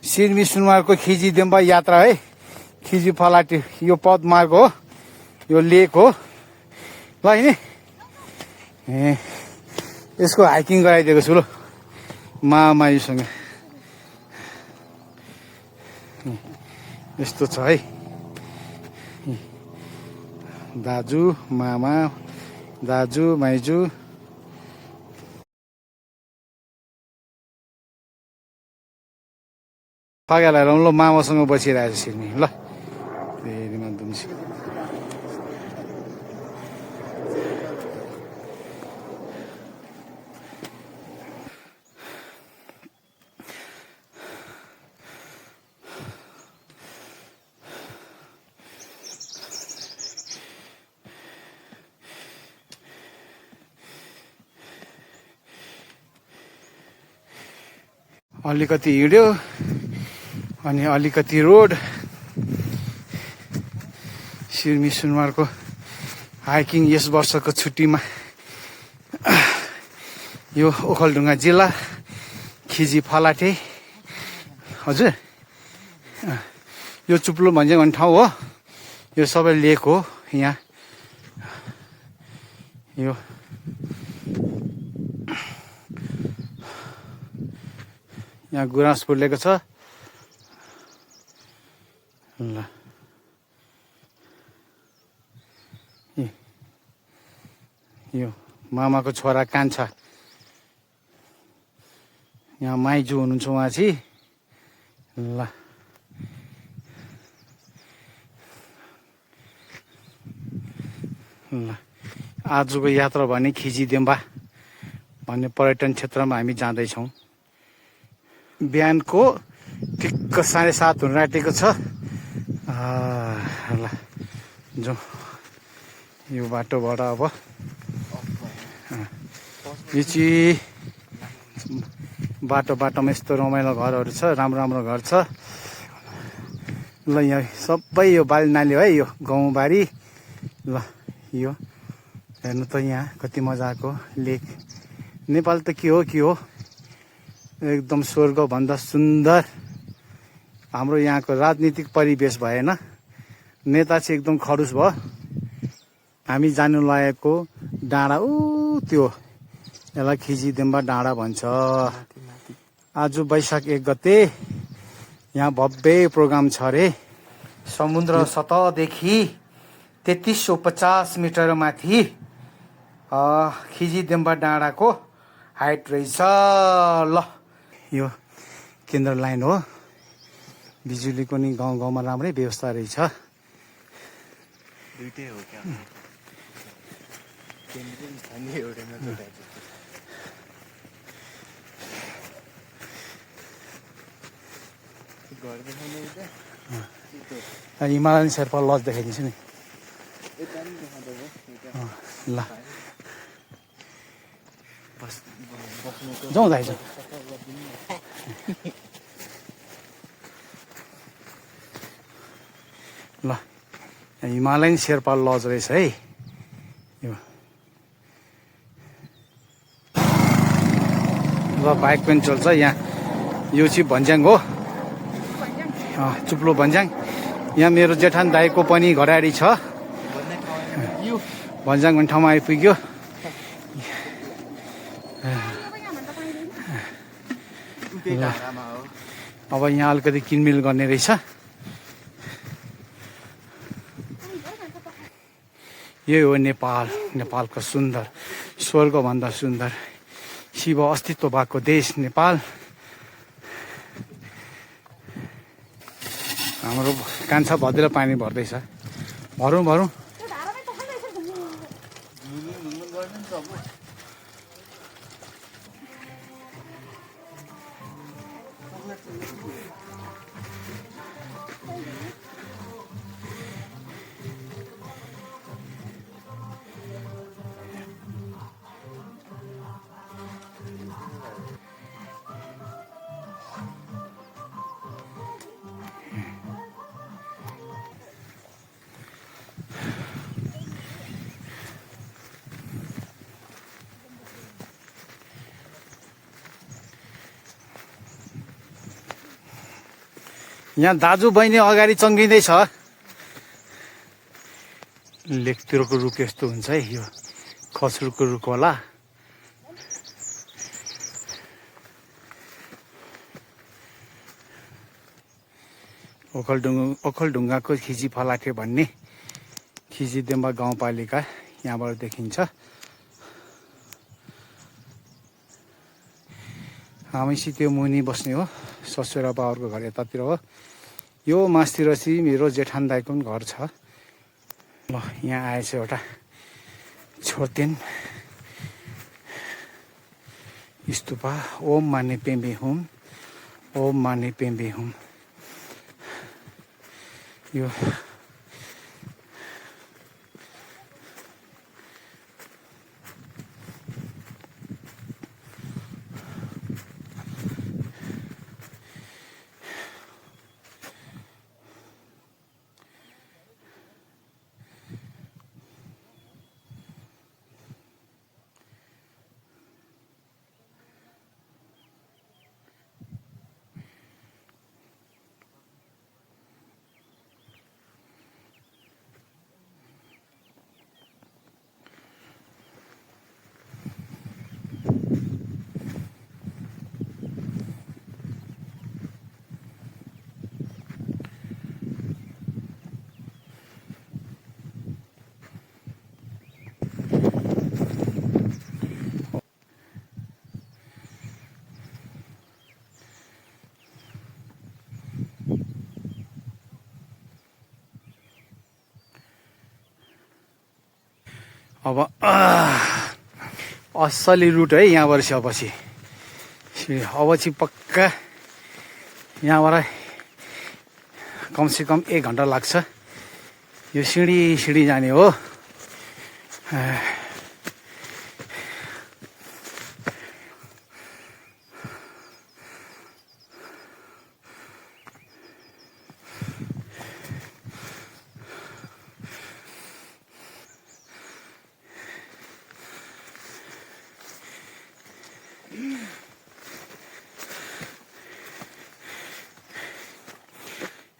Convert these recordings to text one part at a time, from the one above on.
सिर्मी सुनवारको खिजीदेम्बा यात्रा है। खिजी फलाटे यो पदमार्ग हो, यो लेक हो ल हैन। यसको हाइकिङ गराइदिएको छु ल मामायुसँग। यस्तो छ है दाजु मामा दाजु माइजू। फगालाई ल मामासँग बसिरहेको छ सिर्मी ल। फेरिमा दुम्सी अलिकति हिँड्यो अनि अलिकति रोड। सिर्मी सुनवारको हाइकिङ यस वर्षको छुट्टीमा यो ओखलढुङ्गा जिल्ला खिजी फलाटे हजुर। यो चुप्लो भन्ज्याङ भन्ने ठाउँ हो। यो सबै लेक हो यहाँ। यो यहाँ गुराँस फुलेको छ ल। यो मामाको छोरा कान्छा, यहाँ माइजू हुनुहुन्छ उहाँ चाहिँ ल। ल आजको यात्रा भने खिजीदेम्बा भन्ने पर्यटन क्षेत्रमा हामी जाँदैछौँ। बिहानको ठिक्क 7:30 हुन आँटेको छ। ल जाउँ यो बाटोबाट। अब यो चाहिँ बाटोमा यस्तो रमाइलो घरहरू छ, राम्रो राम्रो घर छ ल। यहाँ सबै यो बाली नाली है, यो गाउँबारी ल। यो हेर्नु त यहाँ कति मजाको लेक। नेपाल त के हो एकदम स्वर्गभन्दा सुन्दर। हाम्रो यहाँको राजनीतिक परिवेश भएन, नेता चाहिँ एकदम खडुस भयो। हामी जानु लागेको डाँडा त्यो यसलाई खिजीदेम्बा डाँडा भन्छ। आज वैशाख 1 गते यहाँ भव्य प्रोग्राम छ अरे। समुद्र सतहदेखि 3350 मिटर माथि खिजीदेम्बा डाँडाको हाइट रहेछ ल। यो केन्द्र लाइन हो, बिजुलीको नि गाउँ गाउँमा राम्रै व्यवस्था रहेछ। दुईटै हो क्या? हिमालयन शेर्पा लज देखाइदिन्छु नि ल। जाउँ दाइजो। ल हिमालयन शेर्पा लज रहेछ है यो। ल बाइक पनि चल्छ यहाँ। यो चाहिँ भन्ज्याङ हो, चुप्लो भन्ज्याङ। यहाँ मेरो जेठान दाईको पनि घराडी छ। भन्ज्याङ भन्ने ठाउँमा आइपुग्यो। अब यहाँ अलिकति किनमेल गर्ने रहेछ। यही हो नेपाल, नेपालको सुन्दर, स्वर्गभन्दा सुन्दर शिव अस्तित्व भएको देश नेपाल। हाम्रो कान्छा भद्र पानी भर्दैछ। भरौँ यहाँ दाजु बहिनी अगाडि चङ्गिँदैछ। लेकतिरको रुख यस्तो हुन्छ है, यो खजुरको रुख होला। ओखलढुङ्गाको खिजी फलाटे भन्ने खिजीदेम्बा गाउँपालिका यहाँबाट देखिन्छ। हामीसी त्यो मुनि बस्ने हो, ससुरा बाबुको घर यतातिर हो। यो मासतिर चाहिँ मेरो जेठान दाइको पनि घर छ। ल यहाँ आएछ एउटा छोर्तेन स्तुपा, ओम माने पेम्बे हुम, ओम माने पेम्बे हुम। यो अब असली रुट है यहाँबाट चाहिँ अब चाहिँ पक्का यहाँबाट कमसेकम 1 घन्टा लाग्छ। यो सिँढी जाने हो।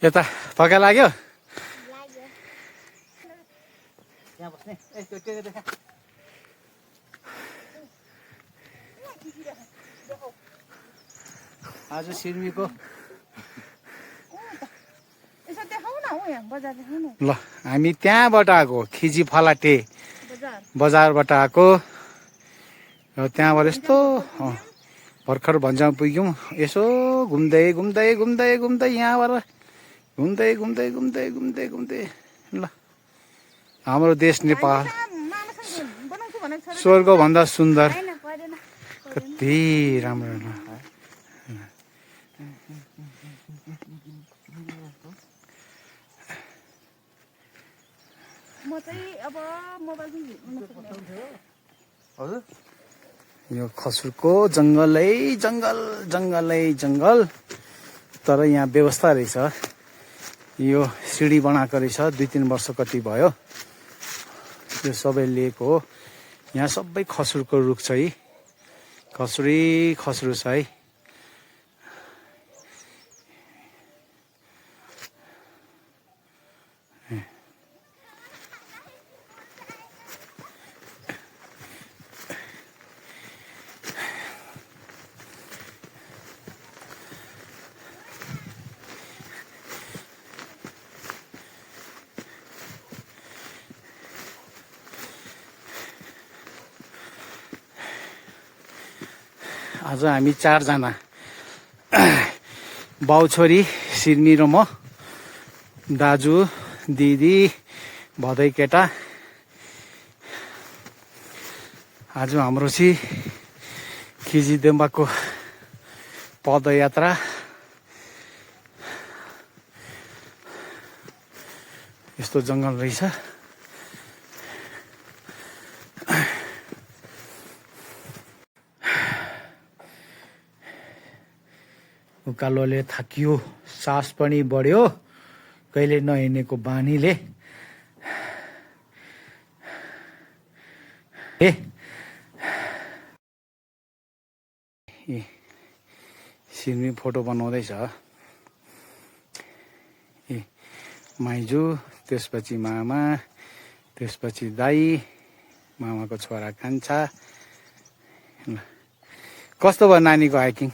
यता पक्का लाग्यो? यहाँ बस्ने आज सिर्मीको ल हामी त्यहाँबाट आएको, खिजी फलाटे बजारबाट आएको। र त्यहाँबाट यस्तो भर्खर भन्ज्याङ पुग्यौँ। यसो घुम्दै यहाँबाट घुम्दै ल हाम्रो देश नेपाल स्वर्गभन्दा सुन्दर, कति राम्रो। यो खजुरको जङ्गल तर यहाँ व्यवस्था रहेछ। यो सिँढी बनाएको रहेछ, 2-3 वर्ष कति भयो। यो सबै लिएको हो। यहाँ सबै खजुरको रुख छ है, खजुर छ है। आज हामी 4 जना, बाउ छोरी सिर्मी र म, दाजु दिदी भदै केटा। आज हाम्रो चाहिँ खिजीदेम्बाको पदयात्रा। यस्तो जङ्गल रहेछ। उकालोले थाकियो, सास पनि बढ्यो, कहिले नहिँडेको बानीले। सिर्मी फोटो बनाउँदैछ। माइजू, त्यसपछि मामा, त्यसपछि दाई, मामाको छोरा कान्छा। कस्तो भयो नानीको हाइकिङ?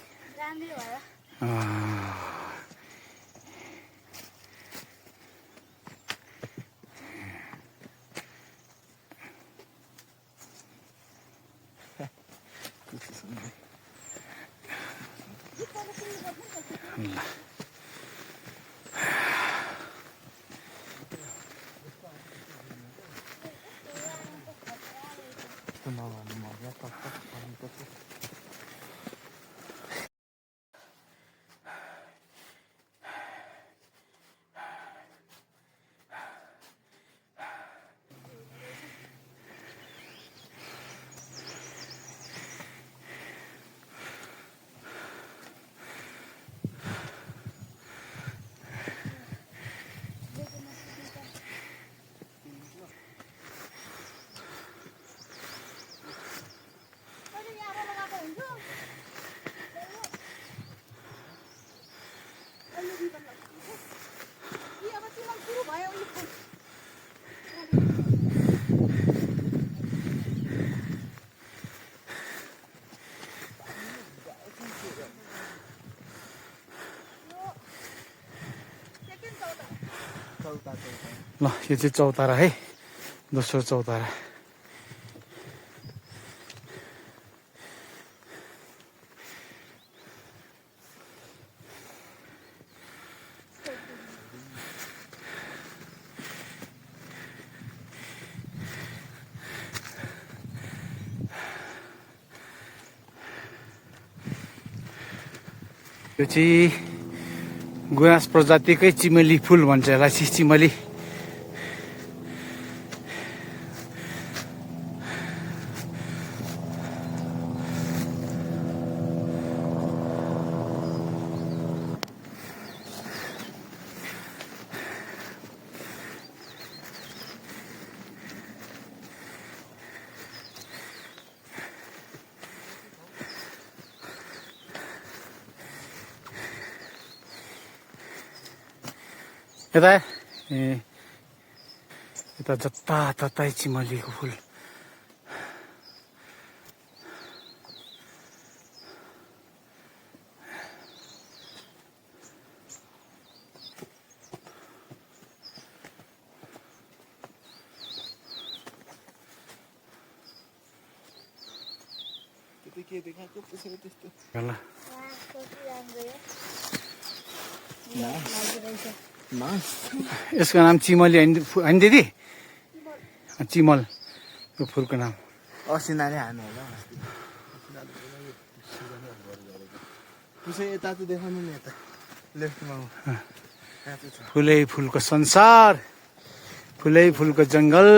ल यो चाहिँ चौतारा है, दोस्रो चौतारा। यो चाहिँ गुराँस प्रजातिकै चिमेली फुल भन्छ यसलाई, चिमेली। यता यता जताततै चिमलीको फुल। यसको नाम चिमली होइन दिदी? चिमल यो फुलको नाम। असिनाले हाने होला यता त देखाउनु नि, यता लेफ्टमा फुलै फुलको संसार, फुलै फुलको जङ्गल।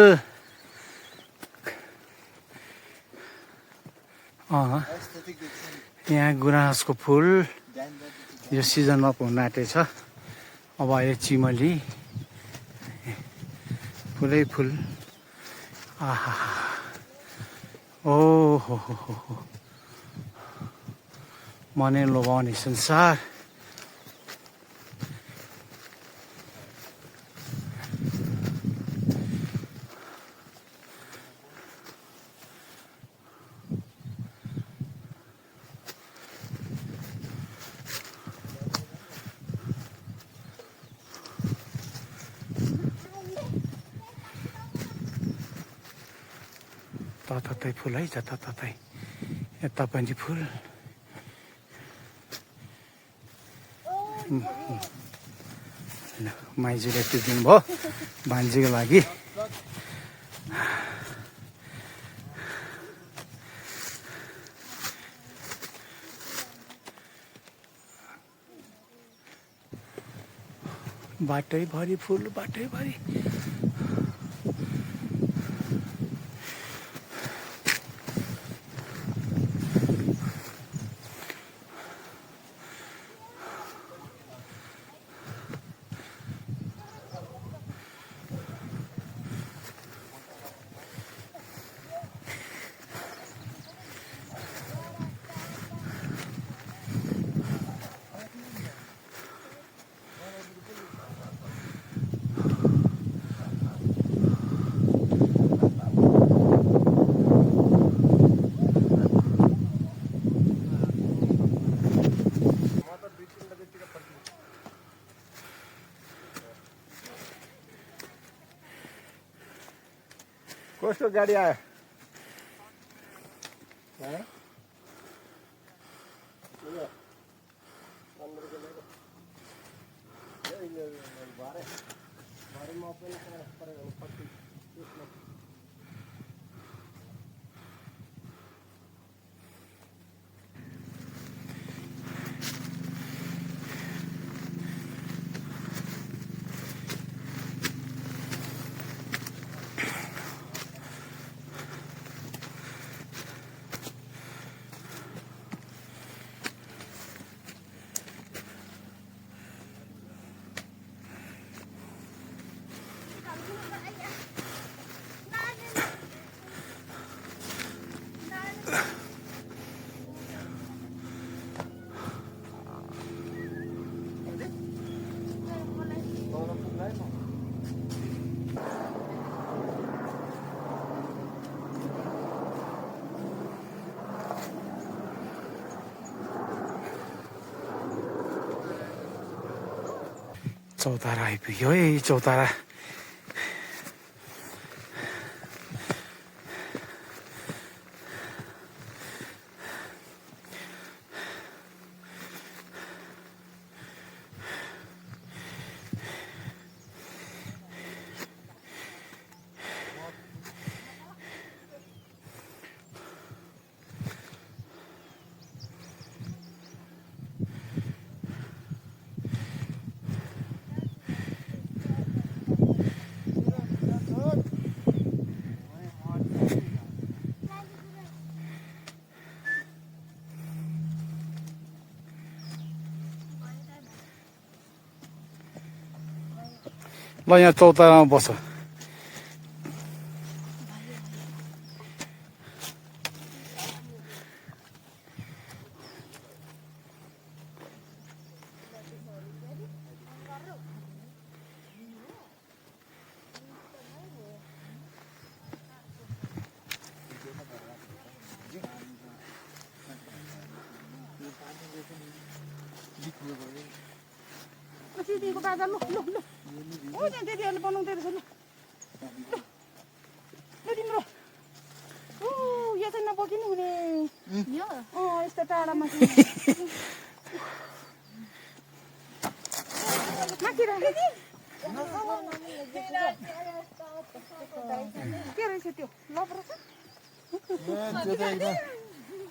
यहाँ गुराँसको फुल यो सिजनमा हुन आँटेछ। अब अहिले चिमली, फुलै फुल। आहा, ओहो हो, मनै लोभाउने संसार। जताततै फुल है, जताततै यता पनि फुल। माइजूले टिपिदिनु भयो भान्जीको लागि। बाटैभरि फुल, बाटैभरि। कसको गाडी आयो चौतारा आइपुग्यो है चौतारा ल यहाँ चौतारामा बस दिदीको बाजा लु लु लु ओ त्यहाँ दिदीहरूले बनाउँदै रहेछ लु लु तिम्रो यो चाहिँ नबोकिनु हुने यस्तो टाढामा माथि के रहेछ त्यो लप रहेछ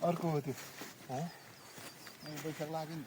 अर्को हो त्यो बैशाख लाग्यो नि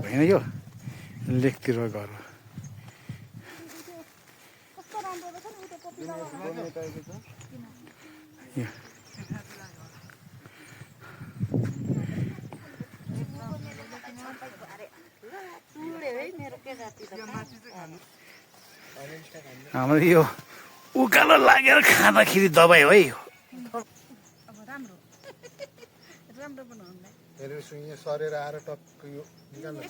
होइन यो लेकतिर घर हो हाम्रो यो उकालो लागेर खाँदाखेरि दबाई हो है यो सुइँ सरेर आएर टक्क यो निकाल्नु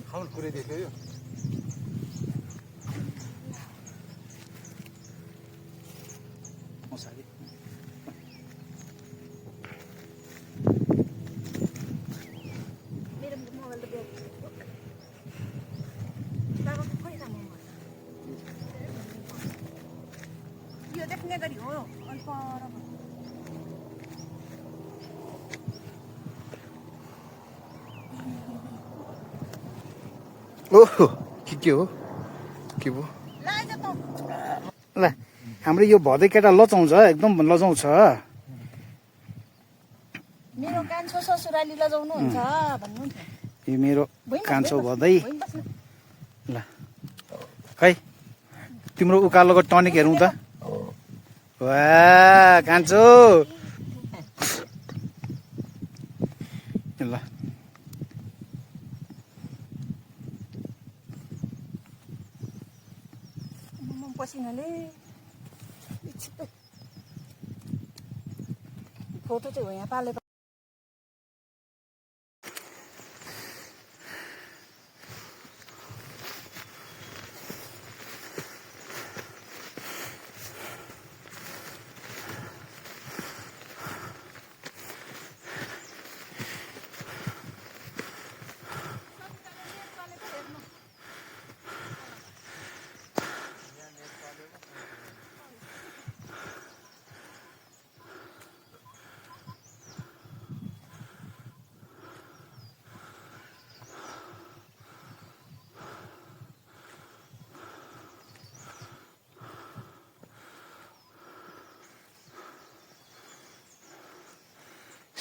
खाउन पुरै देख्यो यो यो देख्ने गरी हो अनि पर ओहो के हो के भयो ल हाम्रो यो भदै केटा लचाउँछ एकदम लजाउँछ मेरो कान्छो ससुराली लजाउनुहुन्छ भन्नु यो मेरो कान्छो भदै भुइँमा बस्नु। ल खै तिम्रो उकालोको टनिक हेरौँ त वा कान्छो ल पसिनाले फोटो चाहिँ हो यहाँ पालेको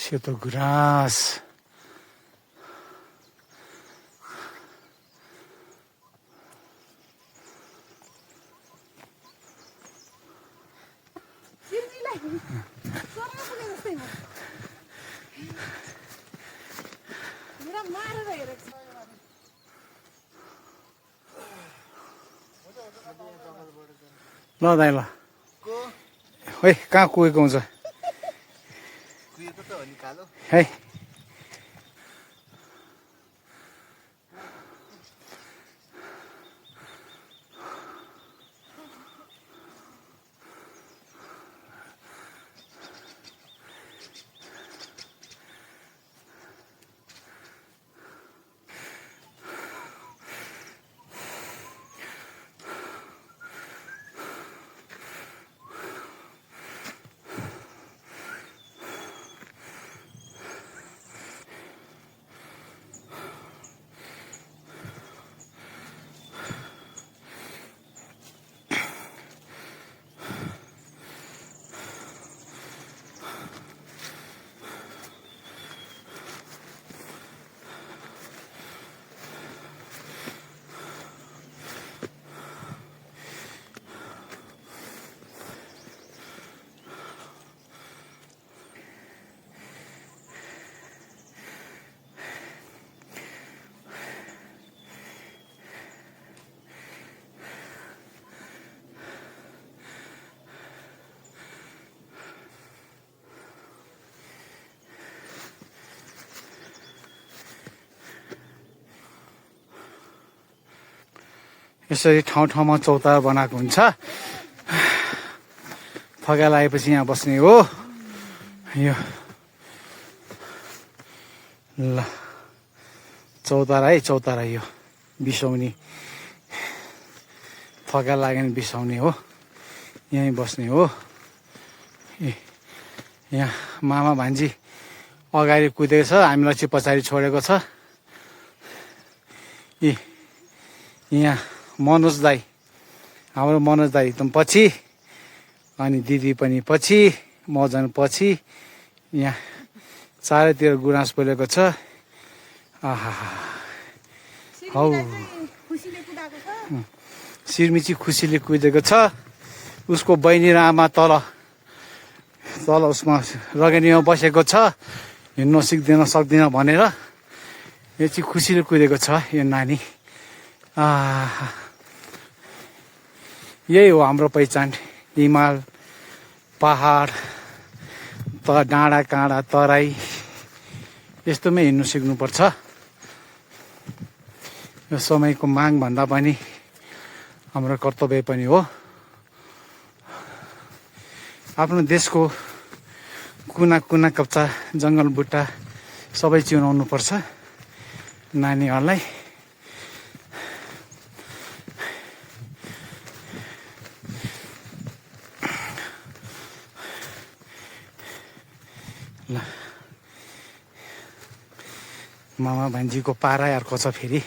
सेतो गुराँस सिर्नीलाई सर्न पुगे जस्तै हो मेरा मारेर हेरेको छ ल दाइ ल है कहाँ कुहेको हुन्छ कुहिएको त हो नि कालो है यसरी ठाउँ ठाउँमा चौतारा बनाएको हुन्छ थका लागेपछि यहाँ बस्ने हो यो ल चौतारा है चौतारा यो बिसाउने थका लाग्यो भने बिसाउने हो यहीँ बस्ने हो ए यहाँ मामा भान्जी अगाडि कुदेको छ हामीलाई चाहिँ पछाडि छोडेको छ ए यहाँ मनोज दाई हाम्रो मनोज दाई एकदम पछि अनि दिदी पनि पछि म झन् पछि यहाँ चारैतिर गुराँस बोलेको छ आहा हौ खुसीले कुदाएको छ सिरमिची खुसीले कुदेको छ उसको बहिनी र आमा तल उसमा रगेनीमा बसेको छ हिँड्न सक्दिनँ भनेर यो चाहिँ खुसीले कुदेको छ यो नानी यही हो हाम्रो पहिचान हिमाल पहाड डाँडा काँडा तराई यस्तोमै हिँड्नु सिक्नुपर्छ यो समयको माग भन्दा पनि हाम्रो कर्तव्य पनि हो आफ्नो देशको कुना कुना कप्चा जङ्गल बुट्टा सबै चिनाउनु पर्छ नानीहरूलाई ल मामा भान्जीको पारा अर्को छ फेरि